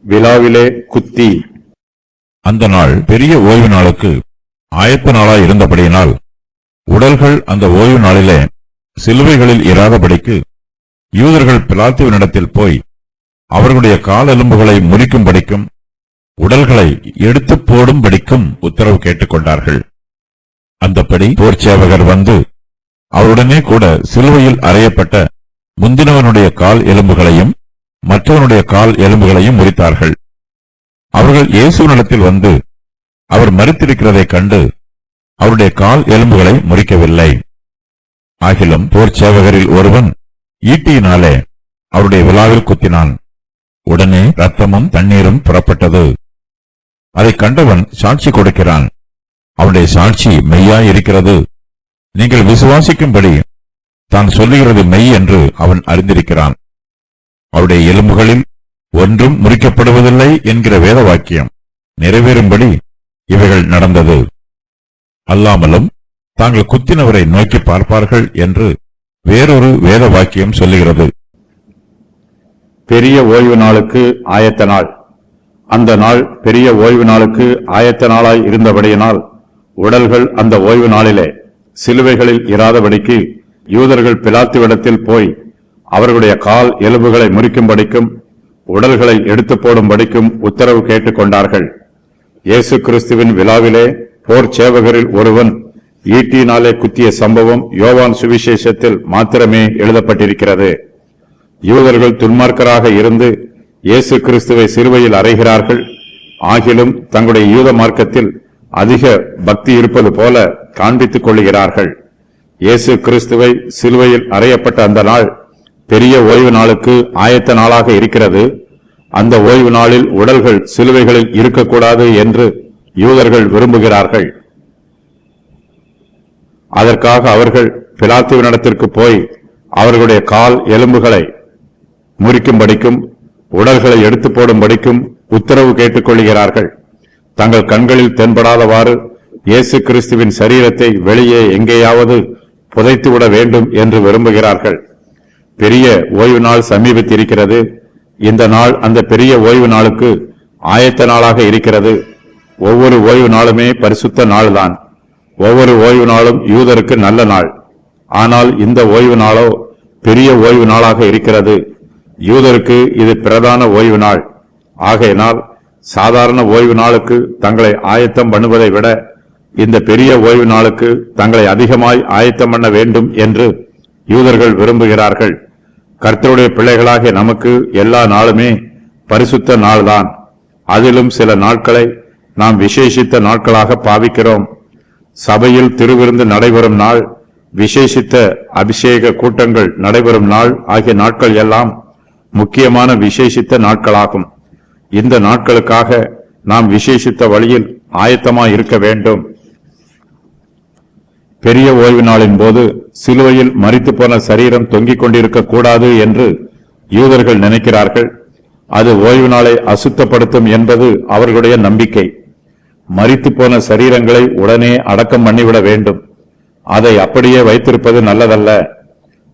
விழாவிலே குத்தி. அந்த நாள் பெரிய ஓய்வு நாளுக்கு ஆயத்த நாளாய் இருந்தபடியினால் உடல்கள் அந்த ஓய்வு நாளிலே சிலுவைகளில் இராதபடிக்கு யூதர்கள் பிலாத்துவினிடத்தில் போய் அவர்களுடைய கால் எலும்புகளை முறிக்கும்படிக்கும் உடல்களை எடுத்துப் போடும்படிக்கும் உத்தரவு கேட்டுக்கொண்டார்கள். அந்தப்படி போர்ச்சேவகர் வந்து அவருடனே கூட சிலுவையில் அறையப்பட்ட முந்தினவனுடைய கால் எலும்புகளையும் மற்றவனுடைய கால் எலும்புகளையும் முறித்தார்கள். அவர்கள் இயேசுவினிடத்தில் வந்து அவர் மரித்திருக்கிறதைக் கண்டு அவருடைய கால் எலும்புகளை முறிக்கவில்லை. ஆகிலும் போர்ச்சேவகரில் ஒருவன் ஈட்டியினாலே அவருடைய விலாவில் குத்தினான். உடனே இரத்தமும் தண்ணீரும் புறப்பட்டது. அதைக் கண்டவன் சாட்சி கொடுக்கிறான். அவருடைய சாட்சி மெய்யாய் இருக்கிறது. நீங்கள் விசுவாசிக்கும்படி தான் சொல்லுகிறது மெய் என்று அவன் அறிந்திருக்கிறான். அவருடைய எலும்புகளில் ஒன்றும் முறிக்கப்படுவதில்லை என்கிற வேத வாக்கியம் நிறைவேறும்படி இவைகள் நடந்தது. அல்லாமலும் தாங்கள் குத்தினவரை நோக்கி பார்ப்பார்கள் என்று வேறொரு வேத வாக்கியம் சொல்லுகிறது. பெரிய ஓய்வு நாளுக்கு ஆயத்த நாள். அந்த நாள் பெரிய ஓய்வு நாளுக்கு ஆயத்த நாளாய் இருந்தபடியினால் உடல்கள் அந்த ஓய்வு நாளிலே சிலுவைகளில் இராதபடிக்கு யூதர்கள் பிலாத்துவிடத்தில் போய் அவர்களுடைய கால் எலும்புகளை முறிக்கும்படிக்கும் உடல்களை எடுத்து போடும்படிக்கும் உத்தரவு கேட்டுக்கொண்டார்கள். இயேசு கிறிஸ்துவின் விழாவிலே போர் சேவகரில் ஒருவன் ஈட்டியினாலே குத்திய சம்பவம் யோவான் சுவிசேஷத்தில் மாத்திரமே எழுதப்பட்டிருக்கிறது. யூதர்கள் துன்மார்க்கராக இருந்து இயேசு கிறிஸ்துவை சிலுவையில் அறைகிறார்கள். ஆகிலும் தங்களுடைய யூத மார்க்கத்தில் அதிக பக்தி இருப்பது போல காண்பித்துக் கொள்ளுகிறார்கள். இயேசு கிறிஸ்துவை சிலுவையில் அறையப்பட்ட அந்த நாள் பெரிய ஓய்வு நாளுக்கு ஆயத்த நாளாக இருக்கிறது. அந்த ஓய்வு நாளில் உடல்கள் சிலுவைகளில் இருக்கக்கூடாது என்று யூதர்கள் விரும்புகிறார்கள். அதற்காக அவர்கள் பிலாத்துவினிடத்திற்கு போய் அவர்களுடைய கால் எலும்புகளை முறிக்கும்படிக்கும் உடல்களை எடுத்து போடும்படிக்கும் உத்தரவு கேட்டுக் கொள்கிறார்கள். தங்கள் கண்களில் தென்படாதவாறு இயேசு கிறிஸ்துவின் சரீரத்தை வெளியே எங்கேயாவது புதைத்துவிட வேண்டும் என்று விரும்புகிறார்கள். பெரிய ஓய்வு நாள் சமீபித்திருக்கிறது. இந்த நாள் அந்த பெரிய ஓய்வு நாளுக்கு ஆயத்த நாளாக இருக்கிறது. ஒவ்வொரு ஓய்வு நாளுமே பரிசுத்த நாள்தான். ஒவ்வொரு ஓய்வு நாளும் யூதருக்கு நல்ல நாள். ஆனால் இந்த ஓய்வு நாளோ பெரிய ஓய்வு நாளாக இருக்கிறது. யூதருக்கு இது பிரதான ஓய்வு நாள். ஆகையினால் சாதாரண ஓய்வு நாளுக்கு தங்களை ஆயத்தம் பண்ணுவதை விட இந்த பெரிய ஓய்வு நாளுக்கு தங்களை அதிகமாய் ஆயத்தம் பண்ண வேண்டும் என்று யூதர்கள் விரும்புகிறார்கள். கர்த்தருடைய பிள்ளைகளாகிய நமக்கு எல்லா நாளுமே பரிசுத்த நாள்தான். அதிலும் சில நாட்களை நாம் விசேஷித்த நாட்களாக பாவிக்கிறோம். சபையில் திருவிருந்து நடைபெறும் நாள், விசேஷித்த அபிஷேக கூட்டங்கள் நடைபெறும் நாள் ஆகிய நாட்கள் எல்லாம் முக்கியமான விசேஷித்த நாட்களாகும். இந்த நாட்களுக்காக நாம் விசேஷித்த வழியில் ஆயத்தமாய் இருக்க வேண்டும். பெரிய ஓய்வு நாளின் போது சிலுவையில் மரித்து போன சரீரம் தொங்கிக் கொண்டிருக்க கூடாது என்று யூதர்கள் நினைக்கிறார்கள். அது ஓய்வு நாளை அசுத்தப்படுத்தும் என்பது அவர்களுடைய நம்பிக்கை. மரித்து போன சரீரங்களை உடனே அடக்கம் பண்ணிவிட வேண்டும். அதை அப்படியே வைத்திருப்பது நல்லதல்ல.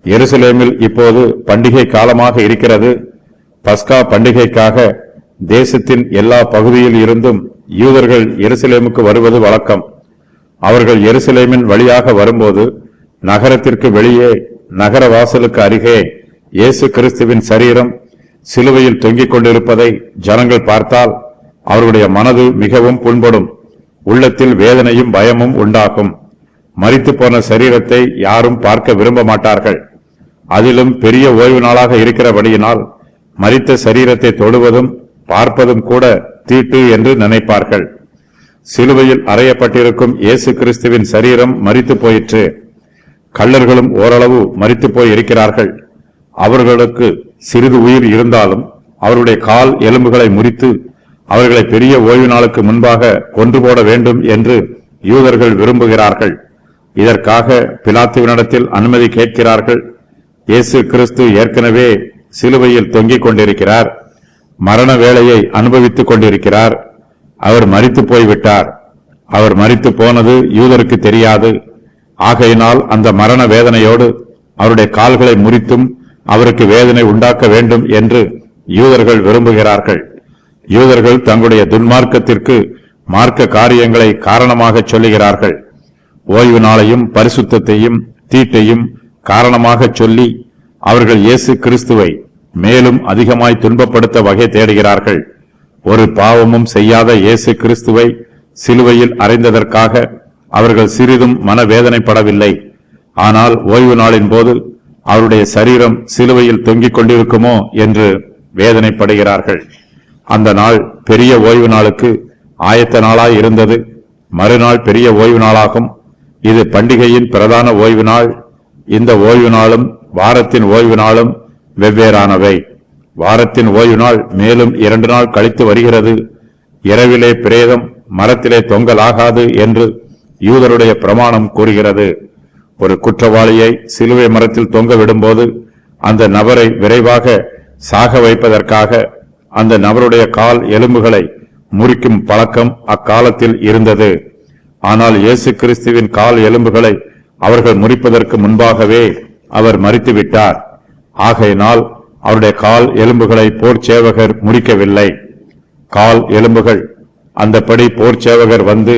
எருசலேமில் இப்போது பண்டிகை காலமாக இருக்கிறது. பஸ்கா பண்டிகைக்காக தேசத்தின் எல்லா பகுதியில் இருந்தும் யூதர்கள் எருசலேமுக்கு வருவது வழக்கம். அவர்கள் எருசலேமின் வழியாக வரும்போது நகரத்திற்கு வெளியே நகர வாசலுக்கு அருகே இயேசு கிறிஸ்துவின் சரீரம் சிலுவையில் தொங்கிக் கொண்டிருப்பதை ஜனங்கள் பார்த்தால் அவர்களுடைய மனது மிகவும் புண்படும். உள்ளத்தில் வேதனையும் பயமும் உண்டாகும். மரித்து போன சரீரத்தை யாரும் பார்க்க விரும்ப மாட்டார்கள். அதிலும் பெரிய ஓய்வு நாளாக இருக்கிறபடியினால் மரித்த சரீரத்தை தொடுவதும் பார்ப்பதும் கூட தீட்டு என்று நினைப்பார்கள். சிலுவையில் அறையப்பட்டிருக்கும் இயேசு கிறிஸ்துவின் சரீரம் மரித்து போயிற்று. கள்ளர்களும் ஓரளவு மரித்து போய் இருக்கிறார்கள். அவர்களுக்கு சிறிது உயிர் இருந்தாலும் அவருடைய கால் எலும்புகளை முறித்து அவர்களை பெரிய ஓய்வு நாளுக்கு முன்பாக கொன்று போட வேண்டும் என்று யூதர்கள் விரும்புகிறார்கள். இதற்காக பிலாத்துவினிடத்தில் அனுமதி கேட்கிறார்கள். இயேசு கிறிஸ்து ஏற்கனவே சிலுவையில் தொங்கிக் கொண்டிருக்கிறார். மரண வேளையை அனுபவித்துக் கொண்டிருக்கிறார். அவர் மரித்து போய்விட்டார். அவர் மரித்து போனது யூதருக்கு தெரியாது. ஆகையினால் அந்த மரண வேதனையோடு அவருடைய கால்களை முறித்தும் அவருக்கு வேதனை உண்டாக்க வேண்டும் என்று யூதர்கள் விரும்புகிறார்கள். யூதர்கள் தங்களுடைய துன்மார்க்கத்திற்கு மார்க்க காரியங்களை காரணமாக சொல்லுகிறார்கள். ஓய்வு நாளையும் பரிசுத்தத்தையும் தீட்டையும் காரணமாக சொல்லி அவர்கள் இயேசு கிறிஸ்துவை மேலும் அதிகமாய் துன்பப்படுத்த வகை தேடுகிறார்கள். ஒரு பாவமும் செய்யாத இயேசு கிறிஸ்துவை சிலுவையில் அறைந்ததற்காக அவர்கள் சிறிதும் மனவேதனைப்படவில்லை. ஆனால் ஓய்வு நாளின் போது அவருடைய சரீரம் சிலுவையில் தொங்கிக் கொண்டிருக்குமோ என்று வேதனைப்படுகிறார்கள். அந்த நாள் பெரிய ஓய்வு நாளுக்கு ஆயத்த நாளாய் இருந்தது. மறுநாள் பெரிய ஓய்வு நாளாகும். இது பண்டிகையின் பிரதான ஓய்வு நாள். இந்த ஓய்வு நாளும் வாரத்தின் ஓய்வு நாளும் வெவ்வேறானவை. வாரத்தின் ஓய்வு நாள் மேலும் 2 நாள் கழித்து வருகிறது. இரவிலே பிரேதம் மரத்திலே தொங்கலாகாது என்று யூதருடைய பிரமாணம் கூறுகிறது. ஒரு குற்றவாளியை சிலுவை மரத்தில் தொங்க விடும்போது அந்த நபரை விரைவாக சாக வைப்பதற்காக அந்த நபருடைய கால் எலும்புகளை முறிக்கும் பழக்கம் அக்காலத்தில் இருந்தது. ஆனால் இயேசு கிறிஸ்துவின் கால் எலும்புகளை அவர்கள் முறிப்பதற்கு முன்பாகவே அவர் மரித்துவிட்டார். ஆகையினால் அவருடைய கால் எலும்புகளை போர் சேவகர் முறிக்கவில்லை. கால் எலும்புகள் அந்தபடி போர் சேவகர் வந்து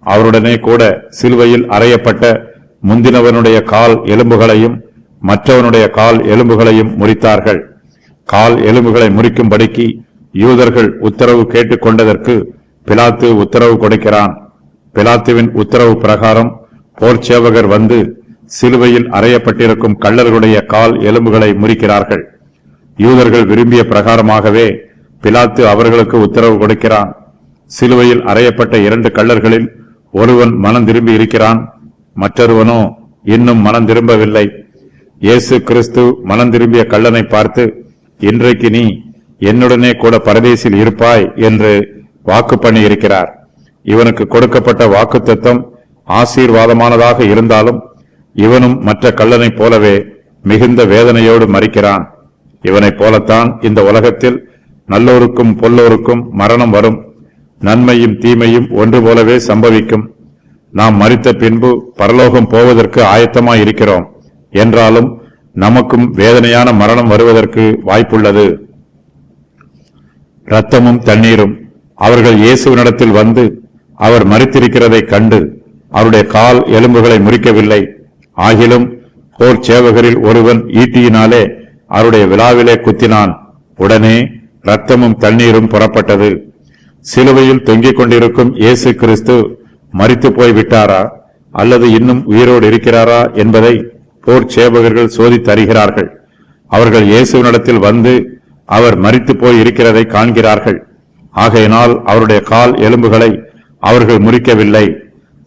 அவருடனே கூட சிலுவையில் அறையப்பட்ட முந்தினவனுடைய கால் எலும்புகளையும் மற்றவனுடைய கால் எலும்புகளையும் முறித்தார்கள். கால் எலும்புகளை முறிக்கும்படிக்கு யூதர்கள் உத்தரவு கேட்டுக் கொண்டதற்கு பிலாத்து உத்தரவு கொடுக்கிறான். பிலாத்துவின் உத்தரவு பிரகாரம் போர் சேவகர் வந்து சிலுவையில் அறையப்பட்டிருக்கும் கள்ளர்களுடைய கால் எலும்புகளை முறிக்கிறார்கள். யூதர்கள் விரும்பிய பிரகாரமாகவே பிலாத்து அவர்களுக்கு உத்தரவு கொடுக்கிறான். சிலுவையில் அறையப்பட்ட 2 கள்ளர்களில் ஒருவன் மனம் திரும்பி இருக்கிறான், மற்றொருவனோ இன்னும் மனம் திரும்பவில்லை. இயேசு கிறிஸ்து மனம் திரும்பிய கள்ளனை பார்த்து, இன்றைக்கு நீ என்னுடனே கூட பரதேசில் இருப்பாய் என்று வாக்கு பண்ணி இருக்கிறார். இவனுக்கு கொடுக்கப்பட்ட வாக்குத்தத்தம் ஆசீர்வாதமானதாக இருந்தாலும் இவனும் மற்ற கள்ளனைப் போலவே மிகுந்த வேதனையோடு மரிக்கிறான். இவனைப் போலத்தான் இந்த உலகத்தில் நல்லோருக்கும் பொல்லோருக்கும் மரணம் வரும். நன்மையும் தீமையும் ஒன்று போலவே சம்பவிக்கும். நாம் மரித்த பின்பு பரலோகம் போவதற்கு ஆயத்தமாய் இருக்கிறோம். என்றாலும் நமக்கும் வேதனையான மரணம் வருவதற்கு வாய்ப்புள்ளது. இரத்தமும் தண்ணீரும். அவர்கள் இயேசுவினிடத்தில் வந்து அவர் மரித்திருக்கிறதைக் கண்டு அவருடைய கால் எலும்புகளை முறிக்கவில்லை. ஆகிலும் போர் சேவகரில் ஒருவன் ஈட்டியினாலே அவருடைய விலாவிலே குத்தினான். உடனே இரத்தமும் தண்ணீரும் புறப்பட்டது. சிலுவையில் தொங்கிக் கொண்டிருக்கும் இயேசு கிறிஸ்து மரித்து போய் விட்டாரா அல்லது இன்னும் உயிரோடு இருக்கிறாரா என்பதை போர் சேவகர்கள் சோதித்தறிகிறார்கள். அவர்கள் இயேசுவினிடத்தில் வந்து அவர் மரித்து போய் இருக்கிறதை காண்கிறார்கள். ஆகையினால் அவருடைய கால் எலும்புகளை அவர்கள் முறிக்கவில்லை.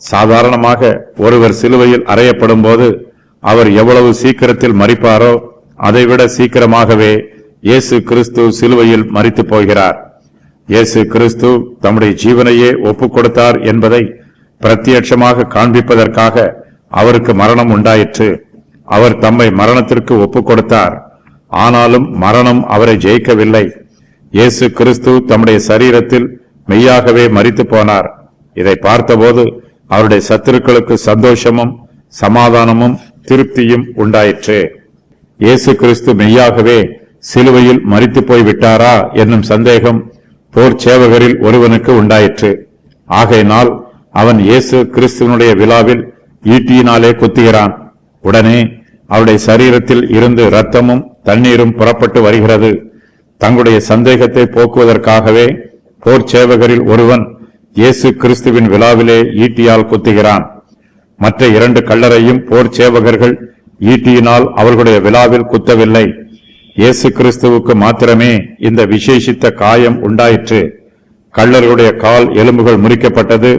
சாதாரணமாக ஒருவர் சிலுவையில் அறையப்படும் போது அவர் எவ்வளவு சீக்கிரத்தில் மரிப்பாரோ அதைவிட சீக்கிரமாகவே இயேசு கிறிஸ்து சிலுவையில் மரித்து போகிறார். இயேசு கிறிஸ்து தம்முடைய ஜீவனையே ஒப்புக் கொடுத்தார் என்பதை பிரத்யட்சமாக காண்பிப்பதற்காக அவருக்கு மரணம் உண்டாயிற்று. அவர் தம்மை மரணத்திற்கு ஒப்புக் கொடுத்தார். ஆனாலும் மரணம் அவரை ஜெயிக்கவில்லை. இயேசு கிறிஸ்து தம்முடைய சரீரத்தில் மெய்யாகவே மரித்து போனார். இதை பார்த்தபோது அவருடைய சத்துருக்களுக்கு சந்தோஷமும் சமாதானமும் திருப்தியும் உண்டாயிற்று. இயேசு கிறிஸ்து மெய்யாகவே சிலுவையில் மரித்து போய் விட்டாரா என்னும் சந்தேகம் போர் சேவகரில் ஒருவனுக்கு உண்டாயிற்று. ஆகையினால் அவன் இயேசு கிறிஸ்துவனுடைய விழாவில் ஈட்டியினாலே குத்துகிறான். உடனே அவருடைய சரீரத்தில் இருந்து இரத்தமும் தண்ணீரும் புறப்பட்டு வருகிறது. தங்களுடைய சந்தேகத்தை போக்குவதற்காகவே போர் சேவகரில் ஒருவன் இயேசு கிறிஸ்துவின் விழாவிலே ஈட்டியால் குத்துகிறான். மற்ற 2 கள்ளரையும் போர் சேவகர்கள் ஈட்டியினால் அவர்களுடைய விழாவில் குத்தவில்லை. இயேசு கிறிஸ்துவுக்கு மாத்திரமே இந்த விசேஷித்த காயம் உண்டாயிற்று. கள்ளர்களுடைய கால் எலும்புகள் முறிக்கப்பட்டது.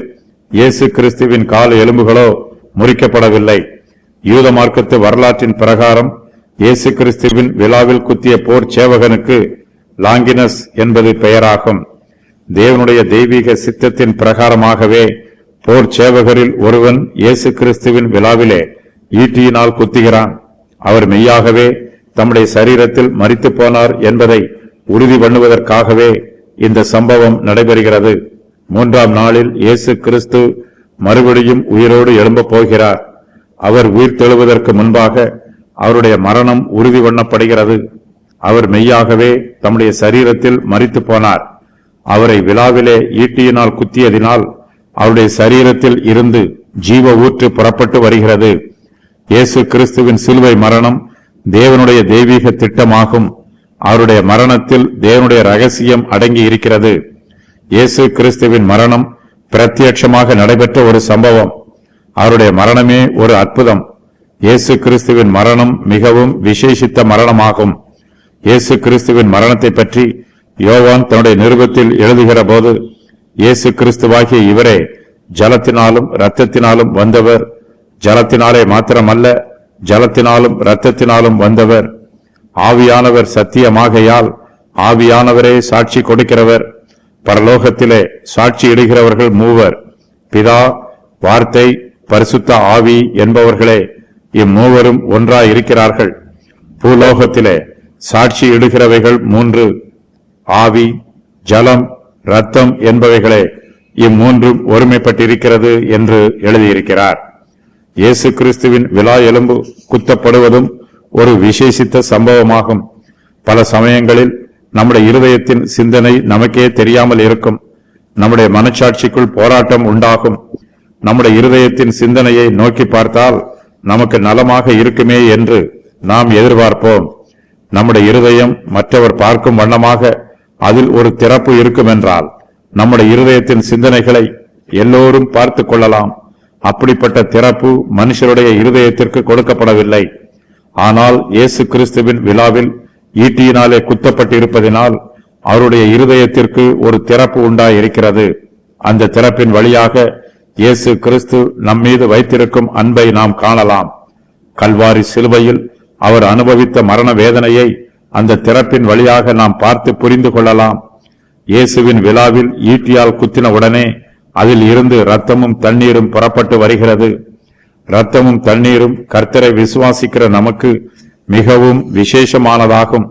இயேசு கிறிஸ்துவின் கால் எலும்புகளோ முறிக்கப்படவில்லை. யூத மார்க்கத்து வரலாற்றின் பிரகாரம் இயேசு கிறிஸ்துவின் விழாவில் குத்திய போர் சேவகனுக்கு லாங்கினஸ் என்பது பெயராகும். தேவனுடைய தெய்வீக சித்தத்தின் பிரகாரமாகவே போர் சேவகரில் ஒருவன் இயேசு கிறிஸ்துவின் விழாவிலே ஈட்டியினால் குத்துகிறான். அவர் மெய்யாகவே தம்முடைய சரீரத்தில் மரித்து போனார் என்பதை உறுதி பண்ணுவதற்காகவே இந்த சம்பவம் நடைபெறுகிறது. 3ஆம் நாளில் இயேசு கிறிஸ்து மறுபடியும் உயிரோடு எழும்பப் போகிறார். அவர் உயிர் தெழுவதற்கு முன்பாக அவருடைய மரணம் உறுதி பண்ணப்படுகிறது. அவர் மெய்யாகவே தம்முடைய சரீரத்தில் மரித்து போனார். அவரை விலாவிலே ஈட்டியினால் குத்தியதினால் அவருடைய சரீரத்தில் இருந்து ஜீவ ஊற்று புறப்பட்டு வருகிறது. இயேசு கிறிஸ்துவின் சிலுவை மரணம் தேவனுடைய தெய்வீக திட்டமாகும். அவருடைய மரணத்தில் தேவனுடைய ரகசியம் அடங்கி இருக்கிறது. இயேசு கிறிஸ்துவின் மரணம் பிரத்யட்சமாக நடைபெற்ற ஒரு சம்பவம். அவருடைய மரணமே ஒரு அற்புதம். இயேசு கிறிஸ்துவின் மரணம் மிகவும் விசேஷித்த மரணமாகும். இயேசு கிறிஸ்துவின் மரணத்தை பற்றி யோவான் தன்னுடைய நிருபத்தில் எழுதுகிற போது, இயேசு கிறிஸ்துவாகிய இவரே ஜலத்தினாலும் இரத்தத்தினாலும் வந்தவர், ஜலத்தினாலே மாத்திரமல்ல ஜலத்தினாலும் இரத்தத்தினாலும் வந்தவர், ஆவியானவர் சத்தியமாகையால் ஆவியானவரே சாட்சி கொடுக்கிறவர், பரலோகத்திலே சாட்சியிடுகிறவர்கள் மூவர், பிதா, வார்த்தை, பரிசுத்த ஆவி என்பவர்களே இம்மூவரும் ஒன்றாயிருக்கிறார்கள். பூலோகத்திலே சாட்சியிடுகிறவைகள் மூன்று, ஆவி, ஜலம், இரத்தம் என்பவைகளே இம்மூன்றும் ஒருமைப்பட்டிருக்கிறது என்று எழுதியிருக்கிறார். இயேசு கிறிஸ்துவின் விலா எலும்பு குத்தப்படுவதும் ஒரு விசேஷித்த சம்பவமாகும். பல சமயங்களில் நம்முடைய இருதயத்தின் சிந்தனை நமக்கே தெரியாமல் இருக்கும். நம்முடைய மனச்சாட்சிக்குள் போராட்டம் உண்டாகும். நம்முடைய இருதயத்தின் சிந்தனையை நோக்கி பார்த்தால் நமக்கு நலமாக இருக்குமே என்று நாம் எதிர்பார்ப்போம். நம்முடைய இருதயம் மற்றவர் பார்க்கும் வண்ணமாக அதில் ஒரு திறப்பு இருக்கும் என்றால் நம்முடைய இருதயத்தின் சிந்தனைகளை எல்லோரும் பார்த்து கொள்ளலாம். அப்படிப்பட்ட திறப்பு மனுஷருடைய இருதயத்திற்கு கொடுக்கப்படவில்லை. ஆனால் இயேசு கிறிஸ்துவின் விழாவில் ஈட்டியினாலே குத்தப்பட்டிருப்பதினால் அவருடைய இருதயத்திற்கு ஒரு திறப்பு உண்டாயிருக்கிறது. அந்த திறப்பின் வழியாக இயேசு கிறிஸ்து நம்மீது வைத்திருக்கும் அன்பை நாம் காணலாம். கல்வாரி சிலுவையில் அவர் அனுபவித்த மரண வேதனையை அந்த திறப்பின் வழியாக நாம் பார்த்து புரிந்து கொள்ளலாம். இயேசுவின் விழாவில் ஈட்டியால் குத்தின உடனே அதில் இருந்து இரத்தமும் தண்ணீரும் புறப்பட்டு வருகிறது. இரத்தமும் தண்ணீரும் கர்த்தரை விசுவாசிக்கிற நமக்கு மிகவும் விசேஷமானதாகும்.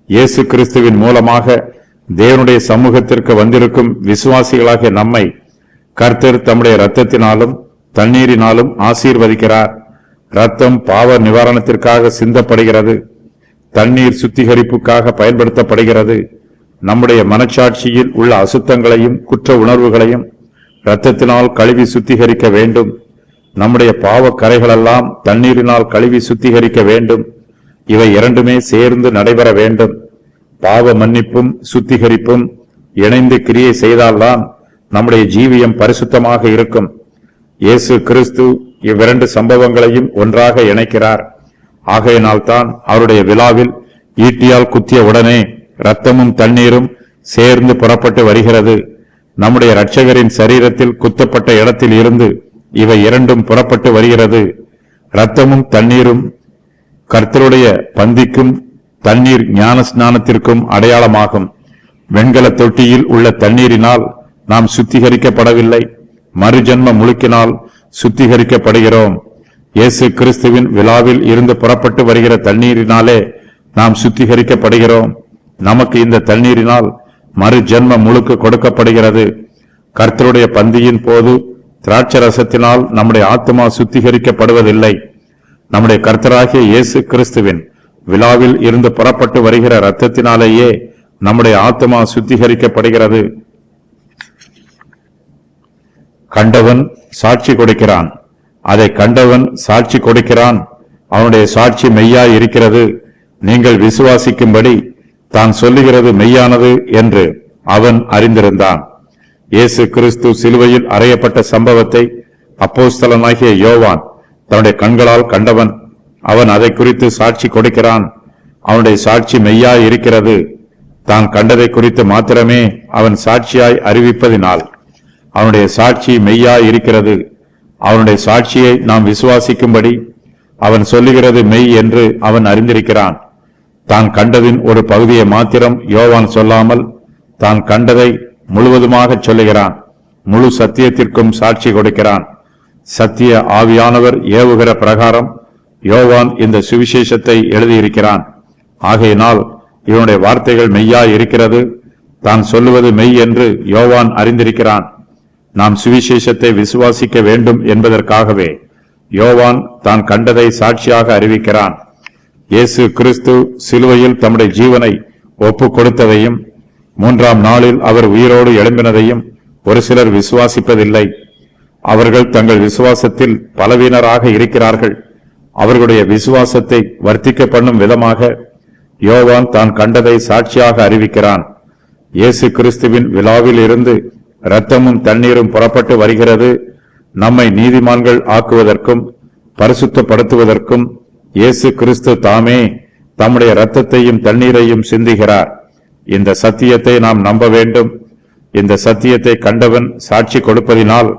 இயேசு கிறிஸ்துவின் மூலமாக தேவனுடைய சமூகத்திற்கு வந்திருக்கும் விசுவாசிகளாகிய நம்மை கர்த்தர் தம்முடைய இரத்தத்தினாலும் தண்ணீரினாலும் ஆசீர்வதிக்கிறார். இரத்தம் பாவ நிவாரணத்திற்காக சிந்தப்படுகிறது. தண்ணீர் சுத்திகரிப்புக்காக பயன்படுத்தப்படுகிறது. நம்முடைய மனச்சாட்சியில் உள்ள அசுத்தங்களையும் குற்ற உணர்வுகளையும் இரத்தத்தினால் கழுவி சுத்திகரிக்க வேண்டும். நம்முடைய பாவ கரைகளெல்லாம் தண்ணீரினால் கழுவி சுத்திகரிக்க வேண்டும். இவை இரண்டுமே சேர்ந்து நடைபெற வேண்டும். பாவ மன்னிப்பும் சுத்திகரிப்பும் இணைந்து கிரியை செய்தால்தான் நம்முடைய ஜீவியம் பரிசுத்தமாக இருக்கும். இயேசு கிறிஸ்து இவ்விரண்டு சம்பவங்களையும் ஒன்றாக இணைக்கிறார். ஆகையினால்தான் அவருடைய விழாவில் ஈட்டியால் குத்திய உடனே இரத்தமும் தண்ணீரும் சேர்ந்து புறப்பட்டு வருகிறது. நம்முடைய இரட்சகரின் சரீரத்தில் குத்தப்பட்ட இடத்தில் இருந்து இவை இரண்டும் புறப்பட்டு வருகிறது. இரத்தமும் தண்ணீரும் கர்த்தருடைய பந்திக்கும் தண்ணீர் ஞான ஸ்நானத்திற்கும் அடையாளமாகும். வெண்கல தொட்டியில் உள்ள தண்ணீரினால் நாம் சுத்திகரிக்கப்படவில்லை, மறுஜன்ம முழுக்கினால் சுத்திகரிக்கப்படுகிறோம். இயேசு கிறிஸ்துவின் விழாவில் இருந்து புறப்பட்டு வருகிற தண்ணீரினாலே நாம் சுத்திகரிக்கப்படுகிறோம். நமக்கு இந்த தண்ணீரினால் மறு ஜென்ம முழுக்கு கொடுக்கப்படுகிறது. கர்த்தருடைய பந்தியின் போது திராட்சரசத்தினால் நம்முடைய ஆத்மா சுத்திகரிக்கப்படுவதில்லை. நம்முடைய கர்த்தராகிய இயேசு கிறிஸ்துவின் விழாவில் இருந்து புறப்பட்டு வருகிற இரத்தத்தினாலேயே நம்முடைய ஆத்மா சுத்திகரிக்கப்படுகிறது. கண்டவன் சாட்சி கொடுக்கிறான், அதை கண்டவன் சாட்சி கொடுக்கிறான், அவனுடைய சாட்சி மெய்யாய் இருக்கிறது, நீங்கள் விசுவாசிக்கும்படி தான் சொல்லுகிறது மெய்யானது என்று அவன் அறிந்திருந்தான். இயேசு கிறிஸ்து சிலுவையில் அறையப்பட்ட சம்பவத்தை அப்போஸ்தலனாகிய யோவான் தன்னுடைய கண்களால் கண்டவன். அவன் அதை குறித்து சாட்சி கொடுக்கிறான். அவனுடைய சாட்சி மெய்யாய் இருக்கிறது. தான் கண்டதை குறித்து மாத்திரமே அவன் சாட்சியாய் அறிவிப்பதினால் அவனுடைய சாட்சி மெய்யாய் இருக்கிறது. அவனுடைய சாட்சியை நாம் விசுவாசிக்கும்படி அவன் சொல்லுகிறது மெய் என்று அவன் அறிந்திருக்கிறான். தான் கண்டதின் ஒரு பகுதியை மாத்திரம் யோவான் சொல்லாமல் தான் கண்டதை முழுவதுமாக சொல்லுகிறான். முழு சத்தியத்திற்கும் சாட்சி கொடுக்கிறான். சத்திய ஆவியானவர் ஏவுகிற பிரகாரம் யோவான் இந்த சுவிசேஷத்தை எழுதியிருக்கிறான். ஆகையினால் இவனுடைய வார்த்தைகள் மெய்யாய் இருக்கிறது. தான் சொல்லுவது மெய் என்று யோவான் அறிந்திருக்கிறான். நாம் சுவிசேஷத்தை விசுவாசிக்க வேண்டும் என்பதற்காகவே யோவான் தான் கண்டதை சாட்சியாக அறிவிக்கிறான். இயேசு கிறிஸ்து சிலுவையில் தம்முடைய ஜீவனை ஒப்புக் கொடுத்ததையும் மூன்றாம் நாளில் அவர் உயிரோடு எழும்பினதையும் ஒரு சிலர் விசுவாசிப்பதில்லை. அவர்கள் தங்கள் விசுவாசத்தில் பலவீனராக இருக்கிறார்கள். அவர்களுடைய விசுவாசத்தை வர்த்திக்க பண்ணும் விதமாக யோவான் தான் கண்டதை சாட்சியாக அறிவிக்கிறான். இயேசு கிறிஸ்துவின் விழாவில் இருந்து இரத்தமும் தண்ணீரும் புறப்பட்டு வருகிறது. நம்மை நீதிமான்கள் ஆக்குவதற்கும் பரிசுத்தப்படுத்துவதற்கும் இயேசு கிறிஸ்து தாமே தம்முடைய இரத்தத்தையும் தண்ணீரையும் சிந்துகிறார். இந்த சத்தியத்தை நாம் நம்ப வேண்டும். இந்த சத்தியத்தை கண்டவன் சாட்சி கொடுப்பதினால்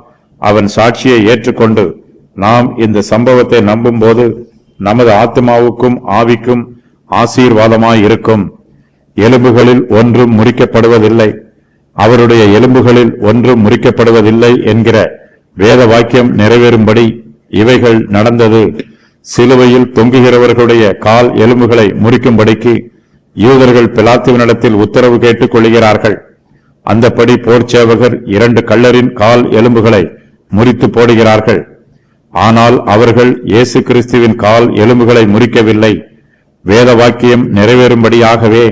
அவன் சாட்சியை ஏற்றுக்கொண்டு நாம் இந்த சம்பவத்தை நம்பும் போது நமது ஆத்மாவுக்கும் ஆவிக்கும் ஆசீர்வாதமாய் இருக்கும். எலும்புகளில் ஒன்றும் முறிக்கப்படுவதில்லை, அவருடைய எலும்புகளில் ஒன்றும் முறிக்கப்படுவதில்லை என்கிற வேத வாக்கியம் நிறைவேறும்படி இவைகள் நடந்தது. சிலுவையில் தொங்குகிறவர்களுடைய கால் எலும்புகளை முறிக்கும்படிக்கு யூதர்கள் பிலாத்துவினிடத்தில் உத்தரவு கேட்டுக் கொள்கிறார்கள். அந்தப்படி போர்ச்சேவகர் 2 கள்ளரின் கால் எலும்புகளை முறித்து போடுகிறார்கள். ஆனால் அவர்கள் இயேசு கிறிஸ்துவின் கால் எலும்புகளை முறிக்கவில்லை. வேத வாக்கியம் நிறைவேறும்படியாகவே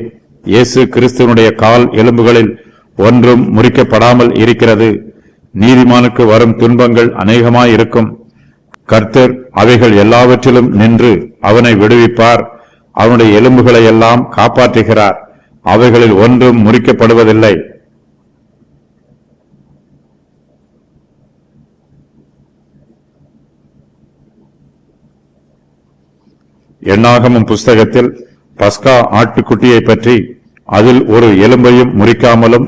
இயேசு கிறிஸ்துவனுடைய கால் எலும்புகளில் ஒன்றும் முறிக்கப்படாமல் இருக்கிறது. நீதிமானுக்கு வரும் துன்பங்கள் அநேகமாயிருக்கும். கர்த்தர் அவைகள் எல்லாவற்றிலும் நின்று அவனை விடுவிப்பார். அவனுடைய எலும்புகளை எல்லாம் காப்பாற்றுகிறார். அவைகளில் ஒன்றும் முறிக்கப்படுவதில்லை. எண்ணாகமம் புஸ்தகத்தில் பஸ்கா ஆட்டுக்குட்டியை பற்றி அதில் ஒரு எலும்பையும் முறிக்காமலும்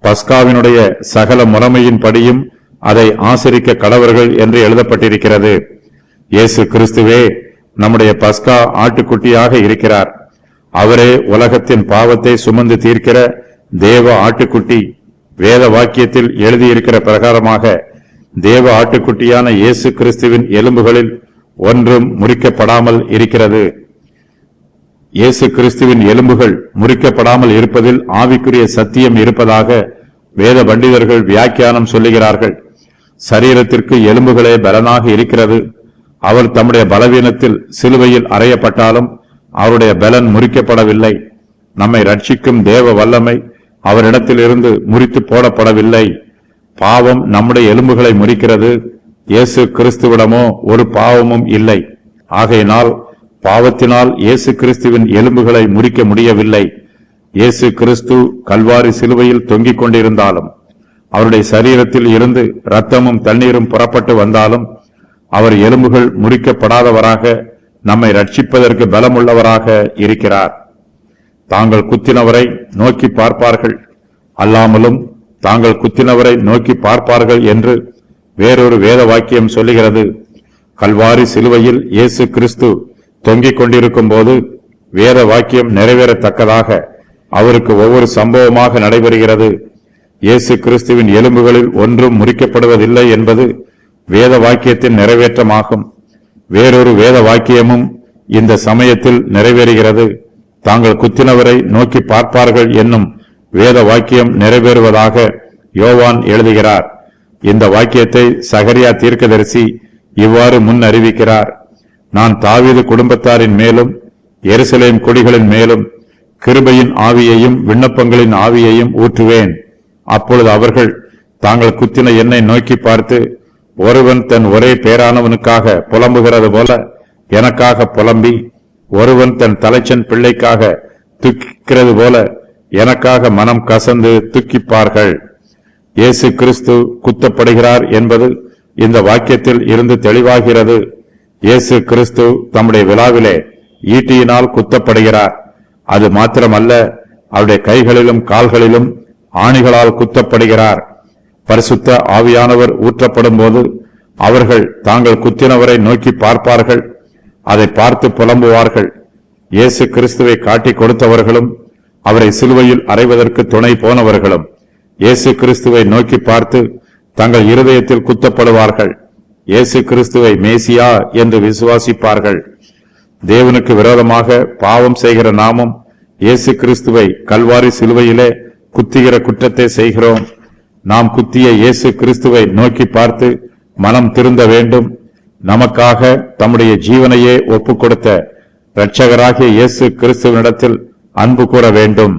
பஸ்காவினுடைய சகல முறைமையின்படியும் அதை ஆசரிக்க கடவர்கள் என்று எழுதப்பட்டிருக்கிறது. இயேசு கிறிஸ்துவே நம்முடைய பஸ்கா ஆட்டுக்குட்டியாக இருக்கிறார். அவரே உலகத்தின் பாவத்தை சுமந்து தீர்க்கிற தேவ ஆட்டுக்குட்டி. வேத வாக்கியத்தில் எழுதியிருக்கிற பிரகாரமாக தேவ ஆட்டுக்குட்டியான இயேசு கிறிஸ்துவின் எலும்புகளில் ஒன்றும் முறிக்கப்படாமல் இருக்கிறது. இயேசு கிறிஸ்துவின் எலும்புகள் முறிக்கப்படாமல் இருப்பதில் ஆவிக்குரிய சத்தியம் இருப்பதாக வேத பண்டிதர்கள் வியாக்கியானம் சொல்லுகிறார்கள். சரீரத்திற்கு எலும்புகளே பலனாக இருக்கிறது. அவர் தம்முடைய பலவீனத்தில் சிலுவையில் அறையப்பட்டாலும் அவருடைய பலன் முறிக்கப்படவில்லை. நம்மை ரட்சிக்கும் தேவ வல்லமை அவரிடத்திலிருந்து முறித்து போடப்படவில்லை. பாவம் நம்முடைய எலும்புகளை முறிக்கிறது. இயேசு கிறிஸ்துவிடமோ ஒரு பாவமும் இல்லை. ஆகையினால் பாவத்தினால் இயேசு கிறிஸ்துவின் எலும்புகளை முறிக்க முடியவில்லை. இயேசு கிறிஸ்து கல்வாரி சிலுவையில் தொங்கிக் கொண்டிருந்தாலும் அவருடைய சரீரத்தில் இருந்து இரத்தமும் தண்ணீரும் புறப்பட்டு வந்தாலும் அவர் எலும்புகள் முறிக்கப்படாதவராக நம்மை ரட்சிப்பதற்கு பலமுள்ளவராக இருக்கிறார். தாங்கள் குத்தினவரை நோக்கி பார்ப்பார்கள், அல்லாமலும் தாங்கள் குத்தினவரை நோக்கி பார்ப்பார்கள் என்று வேறொரு வேத வாக்கியம் சொல்லுகிறது. கல்வாரி சிலுவையில் இயேசு கிறிஸ்து தொங்கிக் கொண்டிருக்கும் போது வேத வாக்கியம் நிறைவேறத்தக்கதாக அவருக்கு ஒவ்வொரு சம்பவமாக நடைபெறுகிறது. இயேசு கிறிஸ்துவின் எலும்புகளில் ஒன்றும் முறிக்கப்படுவதில்லை என்பது வேத வாக்கியத்தின் நிறைவேற்றமாகும். வேறொரு வேத வாக்கியமும் இந்த சமயத்தில் நிறைவேறுகிறது. தாங்கள் குத்தினவரை நோக்கி பார்ப்பார்கள் என்னும் வேத வாக்கியம் நிறைவேறுவதாக யோவான் எழுதுகிறார். இந்த வாக்கியத்தை சகரியா தீர்க்கதரிசி இவ்வாறு முன் அறிவிக்கிறார். நான் தாவீது குடும்பத்தாரின் மேலும் எருசலேம் குடிகளின் மேலும் கிருபையின் ஆவியையும் விண்ணப்பங்களின் ஆவியையும் ஊற்றுவேன். அப்பொழுது அவர்கள் தாங்கள் குத்தின என்னை நோக்கி பார்த்து, ஒருவன் தன் ஒரே பேரானவனுக்காக புலம்புகிறது போல எனக்காக புலம்பி, ஒருவன் தன் தலைச்சன் பிள்ளைக்காக துக்கிக்கிறது போல எனக்காக மனம் கசந்து துக்கிப்பார்கள். இயேசு கிறிஸ்து குத்தப்படுகிறார் என்பது இந்த வாக்கியத்தில் இருந்து தெளிவாகிறது. இயேசு கிறிஸ்து தம்முடைய விழாவிலே ஈட்டியினால் குத்தப்படுகிறார். அது மாத்திரமல்ல, அவருடைய கைகளிலும் கால்களிலும் ஆணிகளால் குத்தப்படுகிறார். பரிசுத்த ஆவியானவர் ஊற்றப்படும் போது அவர்கள் தாங்கள் குத்தினவரை நோக்கி பார்ப்பார்கள், அதை பார்த்து புலம்புவார்கள். இயேசு கிறிஸ்துவை காட்டிக் கொடுத்தவர்களும் அவரை சிலுவையில் அறைவதற்கு துணை போனவர்களும் இயேசு கிறிஸ்துவை நோக்கி பார்த்து தங்கள் இருதயத்தில் குத்தப்படுவார்கள். இயேசு கிறிஸ்துவை மேசியா என்று விசுவாசிப்பார்கள். தேவனுக்கு விரோதமாக பாவம் செய்கிற நாமும் இயேசு கிறிஸ்துவை கல்வாரி சிலுவையிலே குத்துகிற குற்றத்தை செய்கிறோம். நாம் குத்திய இயேசு கிறிஸ்துவை நோக்கி பார்த்து மனம் திருந்த வேண்டும். நமக்காக தம்முடைய ஜீவனையே ஒப்புக் கொடுத்த இரட்சகராகிய இயேசு கிறிஸ்துவனிடத்தில் அன்பு கூற வேண்டும்.